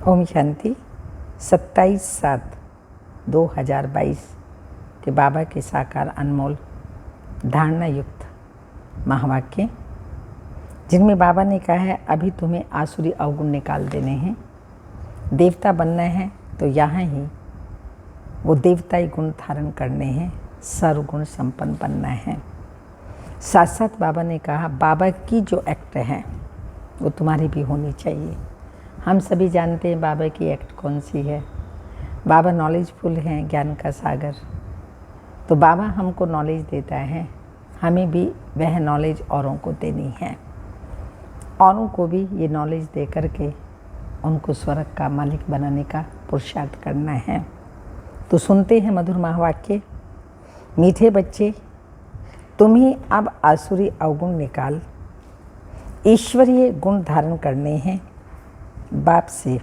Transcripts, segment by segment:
ओम शांति। 27/7/2022 के बाबा के साकार अनमोल धारणा युक्त महावाक्य, जिनमें बाबा ने कहा है अभी तुम्हें आसुरी अवगुण निकाल देने हैं, देवता बनना है तो यहाँ ही वो देवताई गुण धारण करने हैं, सर्वगुण संपन्न बनना है। साथ साथ बाबा ने कहा बाबा की जो एक्ट है वो तुम्हारी भी होनी चाहिए। हम सभी जानते हैं बाबा की एक्ट कौन सी है। बाबा नॉलेजफुल हैं, ज्ञान का सागर। तो बाबा हमको नॉलेज देता है, हमें भी वह नॉलेज औरों को देनी है, औरों को भी ये नॉलेज दे करके उनको स्वर्ग का मालिक बनाने का पुरुषार्थ करना है। तो सुनते हैं मधुर महावाक्य। मीठे बच्चे, तुम्हें अब आसुरी अवगुण निकाल ईश्वरीय गुण धारण करने हैं। बाप से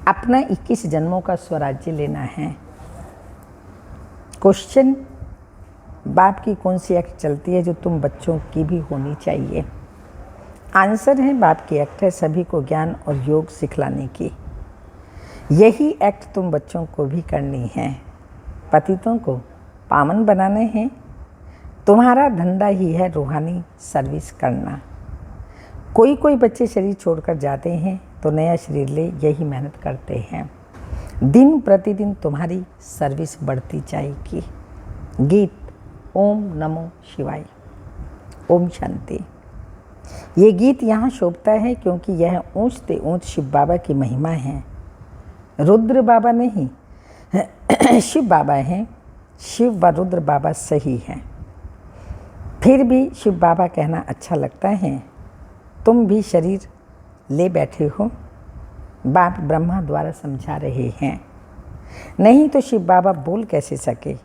अपना 21 जन्मों का स्वराज्य लेना है। क्वेश्चन, बाप की कौन सी एक्ट चलती है जो तुम बच्चों की भी होनी चाहिए? आंसर है बाप की एक्ट है सभी को ज्ञान और योग सिखलाने की। यही एक्ट तुम बच्चों को भी करनी है। पतितों को पावन बनाने हैं। तुम्हारा धंधा ही है रूहानी सर्विस करना। कोई कोई बच्चे शरीर छोड़कर जाते हैं तो नया शरीर ले यही मेहनत करते हैं। दिन प्रतिदिन तुम्हारी सर्विस बढ़ती जाएगी। गीत ओम नमो शिवाय। ओम शांति। ये गीत यहाँ शोभता है क्योंकि यह ऊंच से ऊंच शिव बाबा की महिमा है। रुद्र बाबा नहीं, शिव बाबा हैं। शिव व रुद्र बाबा सही हैं। फिर भी शिव बाबा कहना अच्छा लगता है। तुम भी शरीर ले बैठे हो, बाप ब्रह्मा द्वारा समझा रहे हैं। नहीं तो शिव बाबा बोल कैसे सके?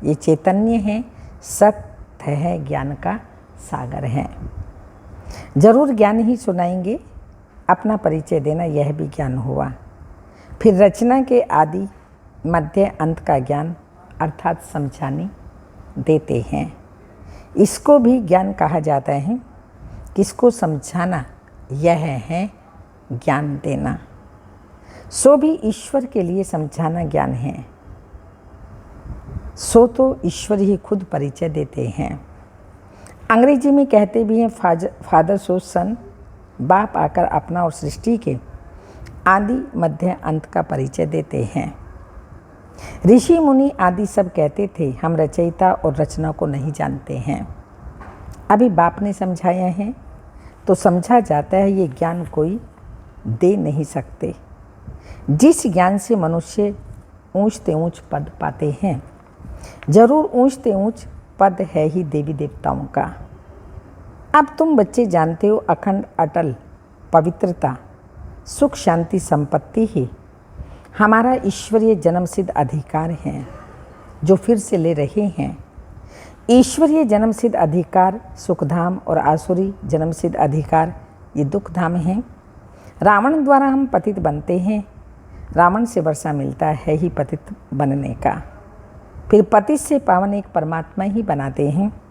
ये चैतन्य है, सत्य है, ज्ञान का सागर है। जरूर ज्ञान ही सुनाएंगे। अपना परिचय देना यह भी ज्ञान हुआ। फिर रचना के आदि मध्य अंत का ज्ञान अर्थात समझाने देते हैं। इसको भी ज्ञान कहा जाता है। किसको समझाना? यह है ज्ञान देना। सो भी ईश्वर के लिए समझाना ज्ञान है। सो तो ईश्वर ही खुद परिचय देते हैं। अंग्रेजी में कहते भी हैं फादर सो सन। बाप आकर अपना और सृष्टि के आदि मध्य अंत का परिचय देते हैं। ऋषि मुनि आदि सब कहते थे हम रचयिता और रचना को नहीं जानते हैं। अभी बाप ने समझाया है तो समझा जाता है। ये ज्ञान कोई दे नहीं सकते। जिस ज्ञान से मनुष्य ऊंच से ऊंच पद पाते हैं, जरूर ऊंच से ऊंच पद है ही देवी देवताओं का। अब तुम बच्चे जानते हो अखंड अटल पवित्रता सुख शांति संपत्ति ही हमारा ईश्वरीय जन्मसिद्ध अधिकार है जो फिर से ले रहे हैं। ईश्वरीय जन्मसिद्ध अधिकार सुखधाम और आसुरी जन्मसिद्ध अधिकार ये दुखधाम हैं। रावण द्वारा हम पतित बनते हैं। रावण से वर्षा मिलता है ही पतित बनने का। फिर पतित से पावन एक परमात्मा ही बनाते हैं।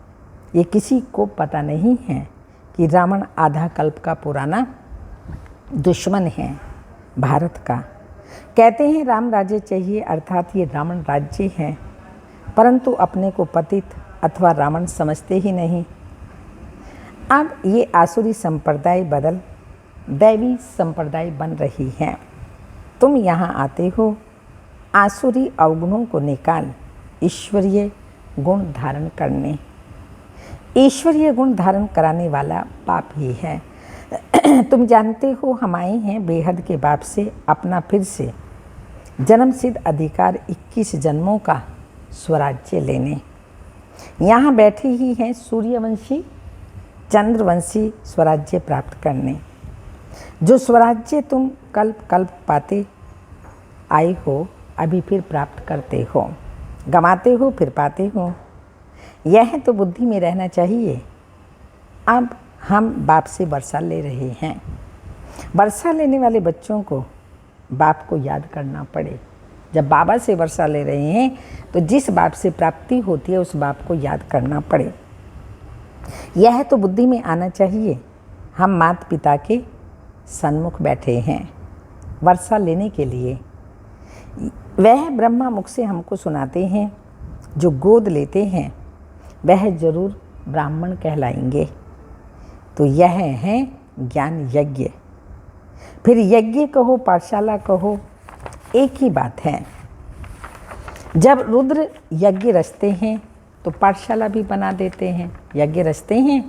ये किसी को पता नहीं है कि रावण आधा कल्प का पुराना दुश्मन है भारत का। कहते हैं राम राज्य चाहिए, अर्थात ये रावण राज्य है, परंतु अपने को पतित अथवा रावण समझते ही नहीं। अब ये आसुरी संप्रदाय बदल दैवी संप्रदाय बन रही है। तुम यहाँ आते हो आसुरी अवगुणों को निकाल ईश्वरीय गुण धारण करने। ईश्वरीय गुण धारण कराने वाला बाप ही है। तुम जानते हो हम आए हैं बेहद के बाप से अपना फिर से जन्मसिद्ध अधिकार 21 जन्मों का स्वराज्य लेने। यहाँ बैठे ही हैं सूर्यवंशी चंद्रवंशी स्वराज्य प्राप्त करने। जो स्वराज्य तुम कल्प कल्प पाते आए हो, अभी फिर प्राप्त करते हो, गंवाते हो फिर पाते हो। यह तो बुद्धि में रहना चाहिए। अब हम बाप से वर्षा ले रहे हैं। वर्षा लेने वाले बच्चों को बाप को याद करना पड़े। जब बाबा से वर्षा ले रहे हैं तो जिस बाप से प्राप्ति होती है उस बाप को याद करना पड़े। यह तो बुद्धि में आना चाहिए। हम माता पिता के सन्मुख बैठे हैं। वर्षा लेने के लिए। वह ब्रह्मा मुख से हमको सुनाते हैं, जो गोद लेते हैं वह जरूर ब्राह्मण कहलाएंगे। तो यह है ज्ञान यज्ञ। फिर यज्ञ कहो पाठशाला कहो, एक ही बात है। जब रुद्र यज्ञ रचते हैं तो पाठशाला भी बना देते हैं। यज्ञ रचते हैं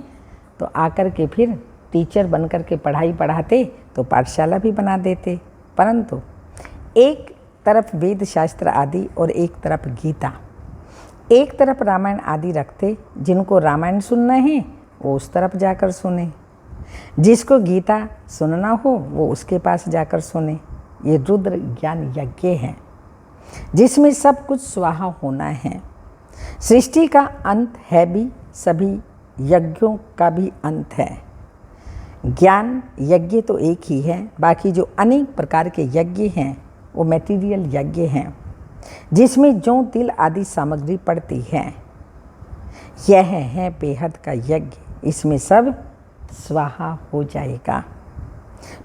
तो आकर के फिर टीचर बन कर के पढ़ाई पढ़ाते तो पाठशाला भी बना देते। परंतु एक तरफ वेद शास्त्र आदि और एक तरफ गीता, एक तरफ रामायण आदि रखते। जिनको रामायण सुनना है वो उस तरफ जाकर सुने, जिसको गीता सुनना हो वो उसके पास जाकर सुने। ये रुद्र ज्ञान यज्ञ है जिसमें सब कुछ स्वाहा होना है। सृष्टि का अंत है भी, सभी यज्ञों का भी अंत है। ज्ञान यज्ञ तो एक ही है, बाकी जो अनेक प्रकार के यज्ञ हैं वो मटेरियल यज्ञ हैं, जिसमें जौ तिल आदि सामग्री पड़ती है। यह है बेहद का यज्ञ, इसमें सब स्वाहा हो जाएगा।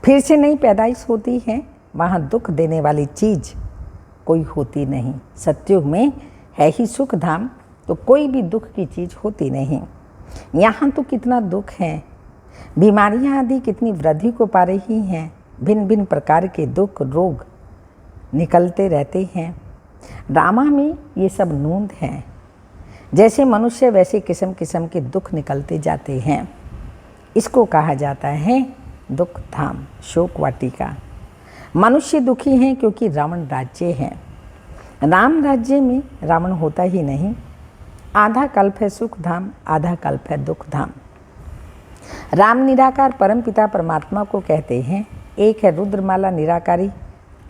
फिर से नई पैदाइश होती है, वहाँ दुख देने वाली चीज़ कोई होती नहीं। सत्युग में है ही सुख धाम, तो कोई भी दुख की चीज़ होती नहीं। यहाँ तो कितना दुख है, बीमारियाँ आदि कितनी वृद्धि को पा रही हैं, भिन्न भिन्न प्रकार के दुख रोग निकलते रहते हैं। ड्रामा में ये सब नूंद है। जैसे मनुष्य वैसे किस्म किस्म के दुख निकलते जाते हैं। इसको कहा जाता है दुख धाम, शोक वाटिका। मनुष्य दुखी हैं क्योंकि रावण राज्य है। राम राज्य में रावण होता ही नहीं। आधा कल्प है सुख धाम, आधा कल्प है दुख धाम। राम निराकार परम पिता परमात्मा को कहते हैं। एक है रुद्रमाला निराकारी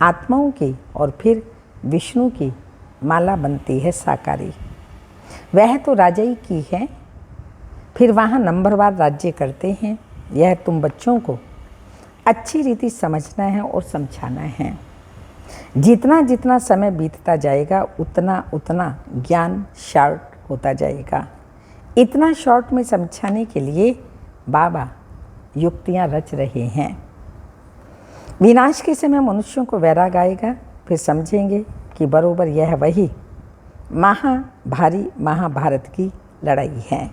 आत्माओं की, और फिर विष्णु की माला बनती है साकारी। वह तो राजाई की है, फिर वहाँ नंबरवार राज्य करते हैं। यह तुम बच्चों को अच्छी रीति समझना है और समझाना है। जितना जितना समय बीतता जाएगा उतना उतना ज्ञान शॉर्ट होता जाएगा। इतना शॉर्ट में समझाने के लिए बाबा युक्तियाँ रच रहे हैं। विनाश के समय मनुष्यों को वैराग आएगा, फिर समझेंगे कि बरोबर यह वही भारी महाभारत की लड़ाई है।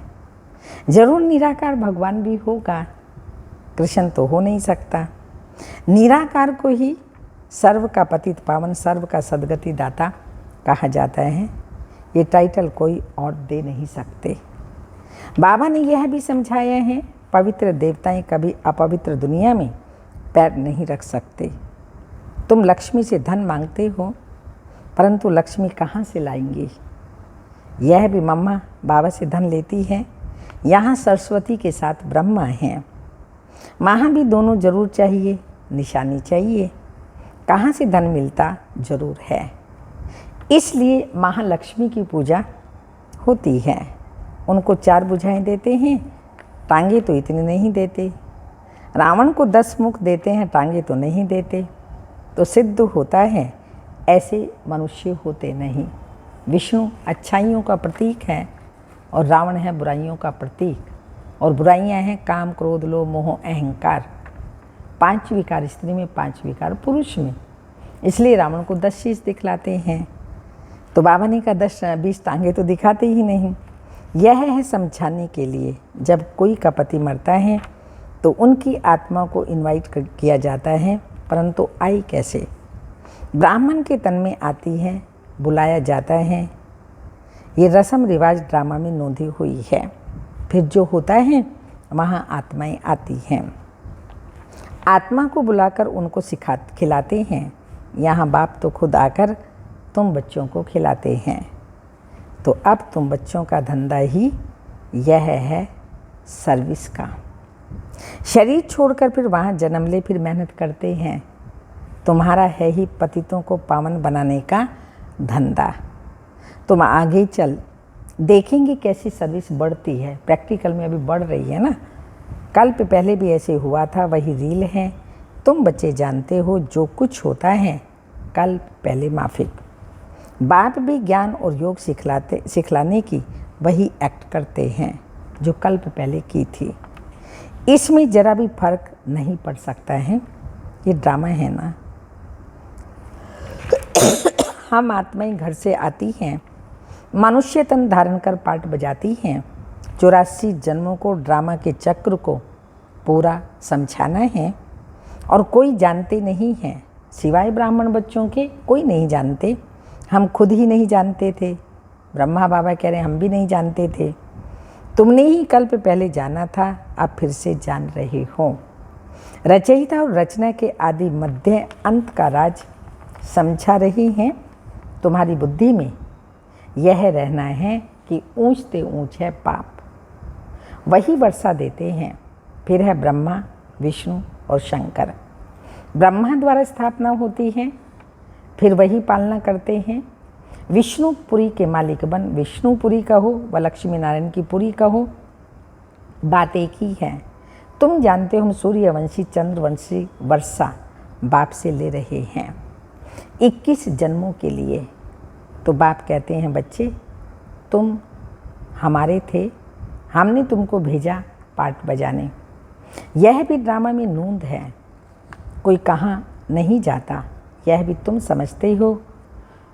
जरूर निराकार भगवान भी होगा, कृष्ण तो हो नहीं सकता। निराकार को ही सर्व का पतित पावन, सर्व का सद्गति दाता कहा जाता है। ये टाइटल कोई और दे नहीं सकते। बाबा ने यह भी समझाया है, पवित्र देवताएं कभी अपवित्र दुनिया में पैर नहीं रख सकते। तुम लक्ष्मी से धन मांगते हो, परंतु लक्ष्मी कहाँ से लाएंगी? यह भी मम्मा बाबा से धन लेती है। यहाँ सरस्वती के साथ ब्रह्मा हैं, वहाँ भी दोनों जरूर चाहिए, निशानी चाहिए। कहाँ से धन मिलता जरूर है, इसलिए महालक्ष्मी की पूजा होती है। उनको 4 भुजाएं देते हैं, टांगे तो इतने नहीं देते। रावण को 10 मुख देते हैं, टांगे तो नहीं देते। तो सिद्ध होता है ऐसे मनुष्य होते नहीं। विष्णु अच्छाइयों का प्रतीक है और रावण है बुराइयों का प्रतीक। और बुराइयां हैं काम, क्रोध, लोभ, मोह, अहंकार। 5 विकार स्त्री में, 5 विकार पुरुष में। इसलिए रावण को 10 शीश दिखलाते हैं। तो बाबा ने कहा 10-20 टांगे तो दिखाते ही नहीं। यह है समझाने के लिए। जब कोई का पति मरता है तो उनकी आत्मा को इनवाइट किया जाता है, परंतु आई कैसे? ब्राह्मण के तन में आती है, बुलाया जाता है। ये रस्म रिवाज ड्रामा में नोंधी हुई है। फिर जो होता है वहाँ आत्माएं आती हैं, आत्मा को बुलाकर उनको खिलाते हैं। यहाँ बाप तो खुद आकर तुम बच्चों को खिलाते हैं। तो अब तुम बच्चों का धंधा ही यह है सर्विस का। शरीर छोड़कर फिर वहाँ जन्म ले, फिर मेहनत करते हैं। तुम्हारा है ही पतितों को पावन बनाने का धंधा। तुम आगे चल देखेंगे कैसी सर्विस बढ़ती है। प्रैक्टिकल में अभी बढ़ रही है ना। कल पे पहले भी ऐसे हुआ था, वही रील है। तुम बच्चे जानते हो जो कुछ होता है कल पहले माफिक। बाप भी ज्ञान और योग सिखलाने की वही एक्ट करते हैं जो कल्प पहले की थी। इसमें ज़रा भी फर्क नहीं पड़ सकता है। ये ड्रामा है ना, हम आत्माएं घर से आती हैं, मनुष्य तन धारण कर पाठ बजाती हैं। 84 जन्मों को ड्रामा के चक्र को पूरा समझाना है और कोई जानते नहीं हैं सिवाय ब्राह्मण बच्चों के, कोई नहीं जानते। हम खुद ही नहीं जानते थे। ब्रह्मा बाबा कह रहे हम भी नहीं जानते थे। तुमने ही कल्प पहले जाना था, अब फिर से जान रहे हो। रचयिता और रचना के आदि मध्य अंत का राज समझा रही हैं। तुम्हारी बुद्धि में यह रहना है कि ऊंचते ऊंच है पाप, वही वर्षा देते हैं। फिर है ब्रह्मा, विष्णु और शंकर। ब्रह्मा द्वारा स्थापना होती है, फिर वही पालना करते हैं। विष्णुपुरी के मालिक बन विष्णुपुरी कहो व लक्ष्मी नारायण की पुरी कहो, बात एक ही है। तुम जानते हो हम सूर्यवंशी चंद्रवंशी वर्षा बाप से ले रहे हैं 21 जन्मों के लिए। तो बाप कहते हैं बच्चे तुम हमारे थे, हमने तुमको भेजा पाठ बजाने। यह भी ड्रामा में नूंद है, कोई कहाँ नहीं जाता, यह भी तुम समझते हो।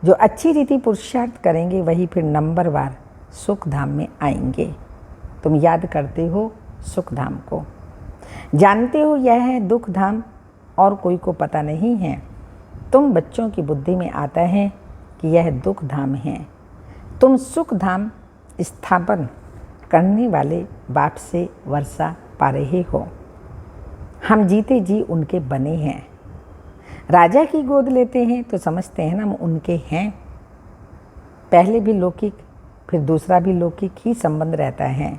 जो अच्छी रीति पुरुषार्थ करेंगे वही फिर नंबरवार सुख धाम में आएंगे। तुम याद करते हो सुख धाम को, जानते हो यह है दुख धाम और कोई को पता नहीं है। तुम बच्चों की बुद्धि में आता है कि यह दुख धाम है। तुम सुख धाम स्थापन करने वाले बाप से वर्षा पा रहे हो। हम जीते जी उनके बने हैं। राजा की गोद लेते हैं तो समझते हैं ना हम उनके हैं। पहले भी लौकिक फिर दूसरा भी लौकिक ही संबंध रहता है।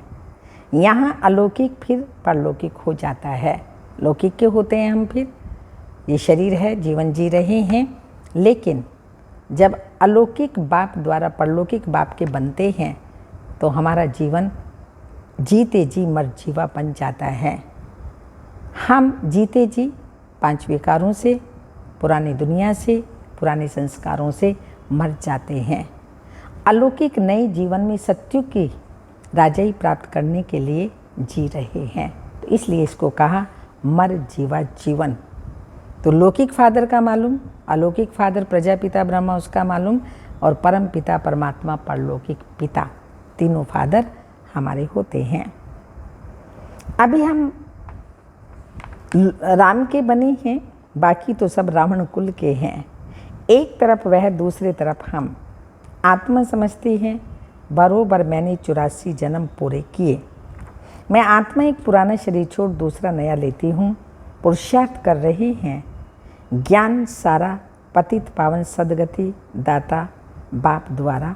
यहाँ अलौकिक फिर परलौकिक हो जाता है। लौकिक के होते हैं हम, फिर ये शरीर है, जीवन जी रहे हैं। लेकिन जब अलौकिक बाप द्वारा परलौकिक बाप के बनते हैं तो हमारा जीवन जीते जी मर जीवा बन जाता है। हम जीते जी 5 विकारों से, पुरानी दुनिया से, पुराने संस्कारों से मर जाते हैं। अलौकिक नए जीवन में सत्युग की राजाई प्राप्त करने के लिए जी रहे हैं। तो इसलिए इसको कहा मर जीवा जीवन। तो लौकिक फादर का मालूम, अलौकिक फादर प्रजापिता ब्रह्मा उसका मालूम, और परम पिता परमात्मा परलौकिक पिता, तीनों फादर हमारे होते हैं। अभी हम राम के बने हैं, बाकी तो सब रावण कुल के हैं। एक तरफ वह, दूसरे तरफ हम। आत्मा समझती है बरोबर मैंने 84 जन्म पूरे किए। मैं आत्मा एक पुराना शरीर छोड़ दूसरा नया लेती हूँ। पुरुषार्थ कर रही हैं, ज्ञान सारा पतित पावन सदगति दाता बाप द्वारा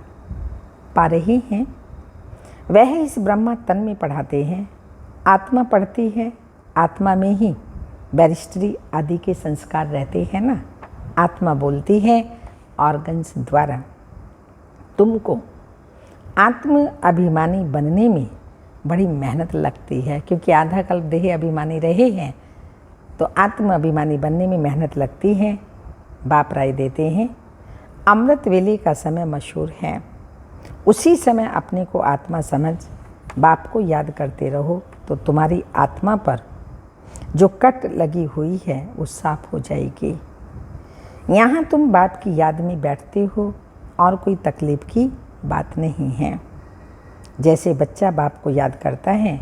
पा रही हैं। वह इस ब्रह्मा तन में पढ़ाते हैं। आत्मा पढ़ती है, आत्मा में ही बैरिस्ट्री आदि के संस्कार रहते हैं ना। आत्मा बोलती है ऑर्गन्स द्वारा। तुमको आत्म अभिमानी बनने में बड़ी मेहनत लगती है, क्योंकि आधा कल्प देह अभिमानी रहे हैं तो आत्म अभिमानी बनने में मेहनत लगती है। बाप राय देते हैं अमृत वेले का समय मशहूर है, उसी समय अपने को आत्मा समझ बाप को याद करते रहो तो तुम्हारी आत्मा पर जो कट लगी हुई है वो साफ हो जाएगी। यहाँ तुम बाप की याद में बैठते हो और कोई तकलीफ की बात नहीं है। जैसे बच्चा बाप को याद करता है,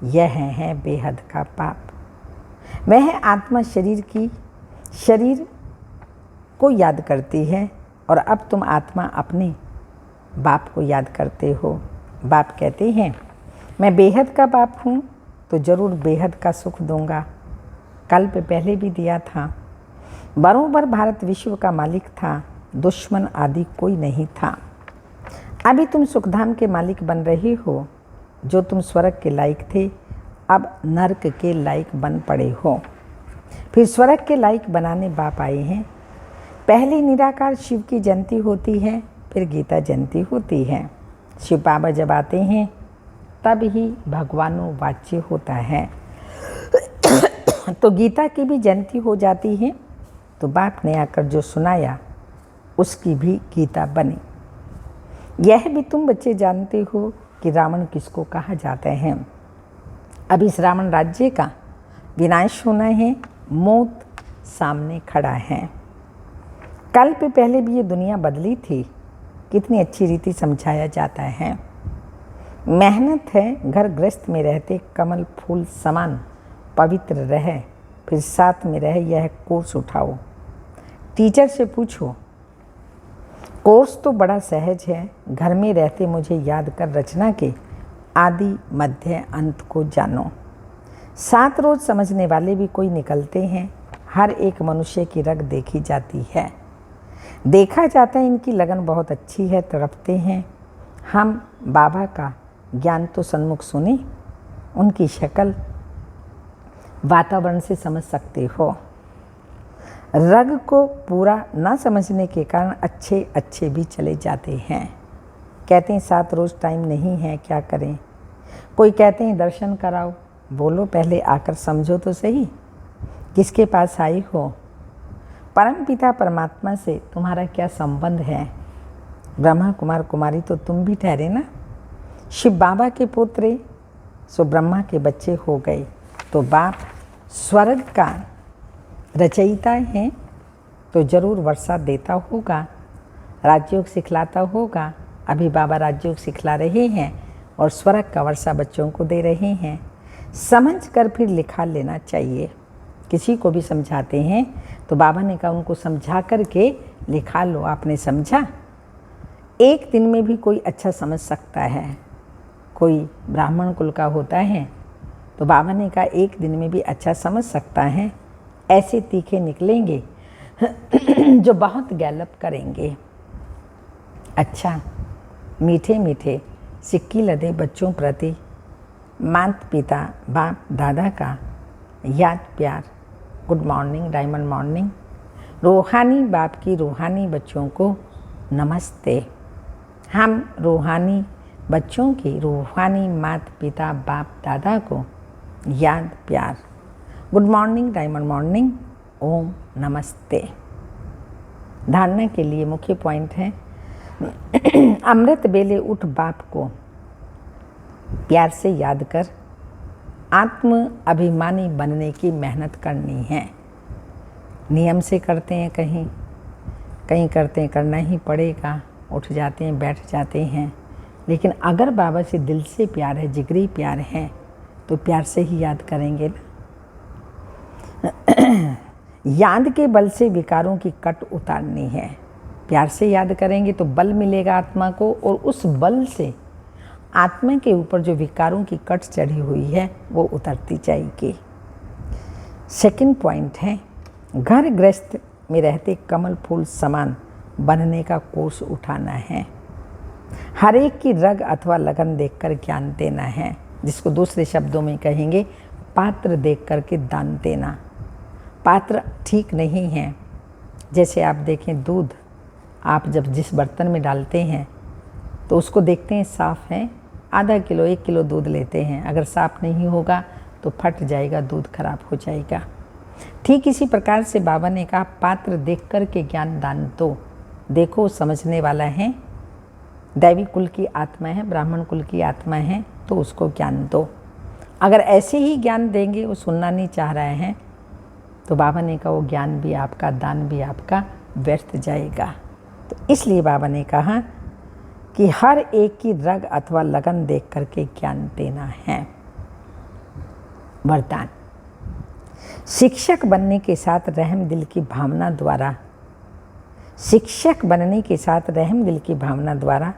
यह है बेहद का पाप। वह आत्मा शरीर को याद करती है और अब तुम आत्मा अपने बाप को याद करते हो। बाप कहते हैं मैं बेहद का बाप हूँ तो ज़रूर बेहद का सुख दूंगा। कल्प पहले भी दिया था। बरोबर भारत विश्व का मालिक था, दुश्मन आदि कोई नहीं था। अभी तुम सुखधाम के मालिक बन रहे हो। जो तुम स्वर्ग के लायक थे अब नरक के लायक बन पड़े हो। फिर स्वर्ग के लायक बनाने बाप आए हैं। पहले निराकार शिव की जयंती होती है, फिर गीता जयंती होती है। शिव बाबा जब आते हैं तब ही भगवानों वाच्य होता है। तो गीता की भी जयंती हो जाती है। तो बाप ने आकर जो सुनाया उसकी भी गीता बनी। यह भी तुम बच्चे जानते हो कि रावण किसको कहा जाता है। अब इस रावण राज्य का विनाश होना है, मौत सामने खड़ा है। कल पे पहले भी ये दुनिया बदली थी, कितनी अच्छी रीति समझाया जाता है। मेहनत है घर गृहस्थ में रहते कमल फूल समान, पवित्र रहे फिर साथ में रहे यह कोर्स उठाओ। टीचर से पूछो, कोर्स तो बड़ा सहज है, घर में रहते मुझे याद कर रचना के आदि मध्य अंत को जानो। 7 रोज समझने वाले भी कोई निकलते हैं, हर एक मनुष्य की रग देखी जाती है, देखा जाता है इनकी लगन बहुत अच्छी है, तड़पते हैं हम बाबा का ज्ञान तो सन्मुख सुने, उनकी शक्ल वातावरण से समझ सकते हो। रग को पूरा ना समझने के कारण अच्छे अच्छे भी चले जाते हैं। कहते हैं 7 रोज टाइम नहीं है, क्या करें। कोई कहते हैं दर्शन कराओ, बोलो पहले आकर समझो तो सही, किसके पास आई हो। परम पिता परमात्मा से तुम्हारा क्या संबंध है। ब्रह्मा कुमार कुमारी तो तुम भी ठहरे ना। शिव बाबा के पुत्र सो ब्रह्मा के बच्चे हो गए, तो बाप स्वर्ग का रचयिता है तो जरूर वर्षा देता होगा, राजयोग सिखलाता होगा। अभी बाबा राजयोग सिखला रहे हैं और स्वर्ग का वर्षा बच्चों को दे रहे हैं। समझ कर फिर लिखा लेना चाहिए। किसी को भी समझाते हैं तो बाबा ने कहा उनको समझा करके लिखा लो। आपने समझा, एक दिन में भी कोई अच्छा समझ सकता है। कोई ब्राह्मण कुल का होता है तो बाबा ने कहा एक दिन में भी अच्छा समझ सकता है। ऐसे तीखे निकलेंगे जो बहुत गैलप करेंगे। अच्छा, मीठे मीठे सिक्की लदे बच्चों प्रति माता पिता बाप दादा का याद प्यार। Good morning, diamond morning. रूहानी बाप की रूहानी बच्चों को नमस्ते। हम रूहानी बच्चों की रूहानी माता पिता बाप दादा को याद प्यार। गुड मॉर्निंग, डायमंड मॉर्निंग, ओम नमस्ते। धारणा के लिए मुख्य पॉइंट है अमृत बेले उठ बाप को प्यार से याद कर आत्म अभिमानी बनने की मेहनत करनी है। नियम से करते हैं, कहीं कहीं करते हैं, करना ही पड़ेगा, उठ जाते हैं, बैठ जाते हैं। लेकिन अगर बाबा से दिल से प्यार है, जिगरी प्यार है, तो प्यार से ही याद करेंगे ना। याद के बल से विकारों की कट उतारनी है। प्यार से याद करेंगे तो बल मिलेगा आत्मा को, और उस बल से आत्मा के ऊपर जो विकारों की कट चढ़ी हुई है वो उतरती जाएगी। सेकंड पॉइंट है घर गृहस्थ में रहते कमल फूल समान बनने का कोर्स उठाना है। हर एक की रग अथवा लगन देखकर ज्ञान देना है, जिसको दूसरे शब्दों में कहेंगे पात्र देख कर के दान देना। पात्र ठीक नहीं है। जैसे आप देखें दूध, आप जब जिस बर्तन में डालते हैं तो उसको देखते हैं साफ़ है, आधा किलो 1 किलो दूध लेते हैं, अगर साफ़ नहीं होगा तो फट जाएगा, दूध खराब हो जाएगा। ठीक इसी प्रकार से बाबा ने कहा पात्र देख कर के ज्ञान दान दो। देखो समझने वाला है, दैवी कुल की आत्मा है, ब्राह्मण कुल की आत्मा है, तो उसको ज्ञान दो। अगर ऐसे ही ज्ञान देंगे, वो सुनना नहीं चाह रहे हैं, तो बाबा ने कहा वो ज्ञान भी आपका, दान भी आपका व्यर्थ जाएगा। तो इसलिए बाबा ने कहा कि हर एक की रग अथवा लगन देख करके ज्ञान देना है। वरदान, शिक्षक बनने के साथ रहम दिल की भावना द्वारा, शिक्षक बनने के साथ रहम दिल की भावना द्वारा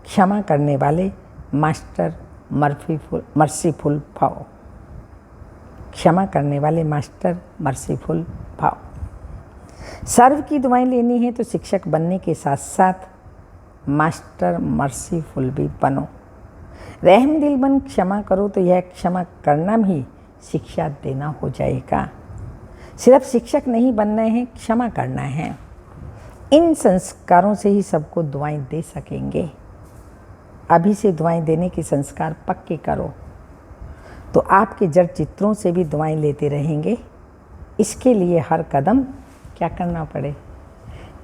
क्षमा करने वाले मास्टर मर्सीफुल भाव। क्षमा करने वाले मास्टर मर्सीफुल भाव। सर्व की दुआएं लेनी है तो शिक्षक बनने के साथ साथ मास्टर मर्सीफुल भी बनो। रहम दिल बन क्षमा करो तो यह क्षमा करना भी शिक्षा देना हो जाएगा। सिर्फ शिक्षक नहीं बनना है, क्षमा करना है। इन संस्कारों से ही सबको दुआएं दे सकेंगे। अभी से दुआएं देने के संस्कार पक्के करो तो आपके जड़ चित्रों से भी दुआएं लेते रहेंगे। इसके लिए हर कदम क्या करना पड़े,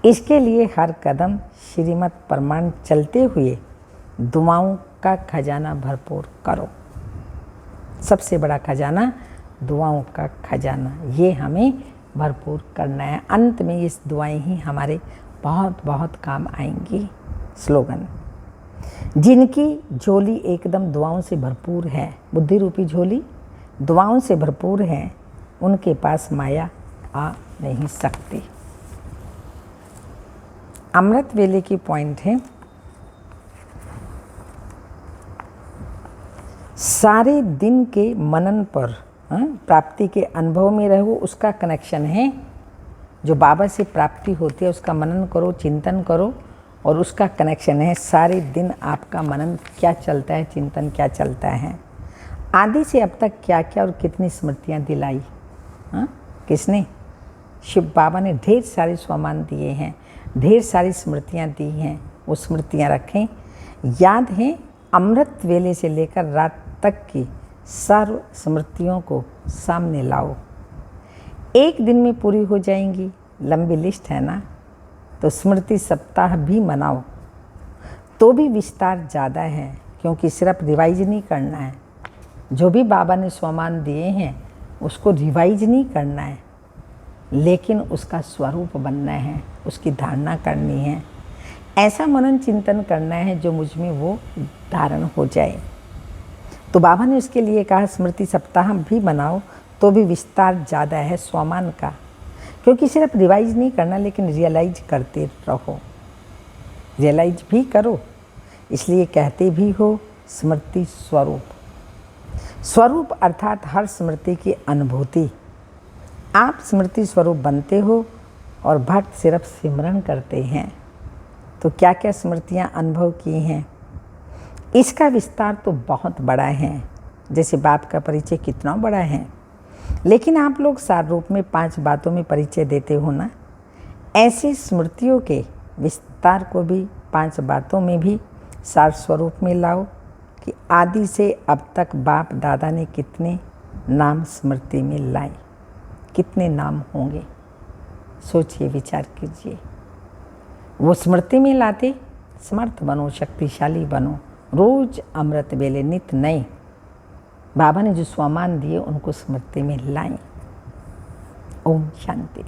इसके लिए हर कदम श्रीमत प्रमाण चलते हुए दुआओं का खजाना भरपूर करो। सबसे बड़ा खजाना दुआओं का खजाना, ये हमें भरपूर करना है। अंत में इस दुआएं ही हमारे बहुत बहुत काम आएंगी। स्लोगन, जिनकी झोली एकदम दुआओं से भरपूर है, बुद्धि रूपी झोली दुआओं से भरपूर है, उनके पास माया आ नहीं सकती। अमृत वेले की पॉइंट है, सारे दिन के मनन पर प्राप्ति के अनुभव में रहो, उसका कनेक्शन है। जो बाबा से प्राप्ति होती है उसका मनन करो, चिंतन करो, और उसका कनेक्शन है सारे दिन आपका मनन क्या चलता है, चिंतन क्या चलता है। आदि से अब तक क्या क्या और कितनी स्मृतियाँ दिलाई, किसने? शिव बाबा ने ढेर सारे स्वमान दिए हैं, ढेर सारी स्मृतियाँ दी हैं। वो स्मृतियाँ रखें, याद हैं। अमृत वेले से लेकर रात तक की सर्व स्मृतियों को सामने लाओ, एक दिन में पूरी हो जाएंगी। लंबी लिस्ट है ना, तो स्मृति सप्ताह भी मनाओ तो भी विस्तार ज़्यादा है, क्योंकि सिर्फ रिवाइज नहीं करना है। जो भी बाबा ने स्वमान दिए हैं उसको रिवाइज नहीं करना है, लेकिन उसका स्वरूप बनना है, उसकी धारणा करनी है। ऐसा मनन चिंतन करना है जो मुझ में वो धारण हो जाए। तो बाबा ने उसके लिए कहा स्मृति सप्ताह भी बनाओ तो भी विस्तार ज़्यादा है स्वमान का, क्योंकि सिर्फ रिवाइज नहीं करना, लेकिन रियलाइज करते रहो। रियलाइज भी करो, इसलिए कहते भी हो स्मृति स्वरूप। स्वरूप अर्थात हर स्मृति की अनुभूति। आप स्मृति स्वरूप बनते हो और भक्त सिर्फ सिमरन करते हैं। तो क्या क्या स्मृतियाँ अनुभव की हैं, इसका विस्तार तो बहुत बड़ा है। जैसे बाप का परिचय कितना बड़ा है, लेकिन आप लोग सार रूप में 5 बातों में परिचय देते हो ना। ऐसी स्मृतियों के विस्तार को भी 5 बातों में भी सार स्वरूप में लाओ कि आदि से अब तक बाप दादा ने कितने नाम स्मृति में लाए, कितने नाम होंगे। सोचिए, विचार कीजिए। वो स्मृति में लाते समर्थ बनो, शक्तिशाली बनो। रोज अमृत वेले नित नए बाबा ने जो स्वमान दिए उनको स्मृति में लाएं। ओम शांति।